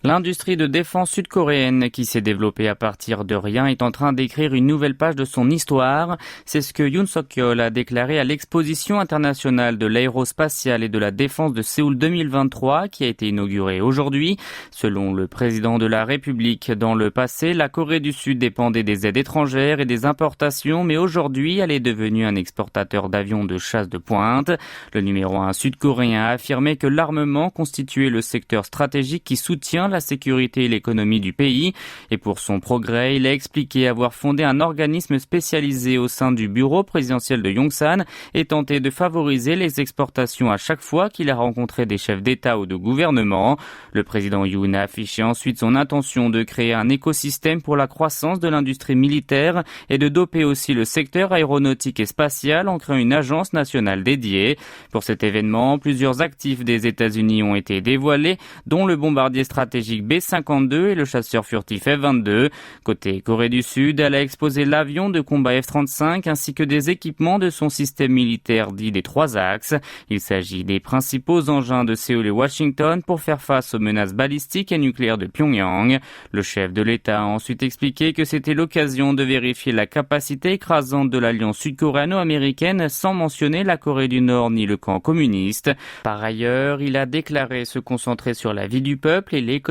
L'industrie de défense sud-coréenne qui s'est développée à partir de rien est en train d'écrire une nouvelle page de son histoire. C'est ce que Yoon Suk-yeol a déclaré à l'exposition internationale de l'aérospatiale et de la défense de Séoul 2023 qui a été inaugurée aujourd'hui. Selon le président de la République, dans le passé, la Corée du Sud dépendait des aides étrangères et des importations, mais aujourd'hui, elle est devenue un exportateur d'avions de chasse de pointe. Le numéro 1 sud-coréen a affirmé que l'armement constituait le secteur stratégique qui soutient la sécurité et l'économie du pays. Et pour son progrès, il a expliqué avoir fondé un organisme spécialisé au sein du bureau présidentiel de Yongsan et tenté de favoriser les exportations à chaque fois qu'il a rencontré des chefs d'État ou de gouvernement. Le président Yoon a affiché ensuite son intention de créer un écosystème pour la croissance de l'industrie militaire et de doper aussi le secteur aéronautique et spatial en créant une agence nationale dédiée. Pour cet événement, plusieurs actifs des États-Unis ont été dévoilés, dont le bombardier stratégique B-52 et le chasseur furtif F-22. Côté Corée du Sud, elle a exposé l'avion de combat F-35 ainsi que des équipements de son système militaire dit des 3 axes. Il s'agit des principaux engins de Séoul et Washington pour faire face aux menaces balistiques et nucléaires de Pyongyang. Le chef de l'État a ensuite expliqué que c'était l'occasion de vérifier la capacité écrasante de l'alliance sud-coréano-américaine sans mentionner la Corée du Nord ni le camp communiste. Par ailleurs, il a déclaré se concentrer sur la vie du peuple et l'économie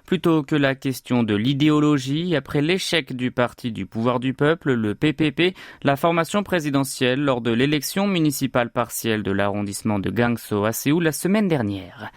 plutôt que la question de l'idéologie après l'échec du parti du pouvoir du peuple, le PPP, la formation présidentielle lors de l'élection municipale partielle de l'arrondissement de Gangso à Séoul la semaine dernière.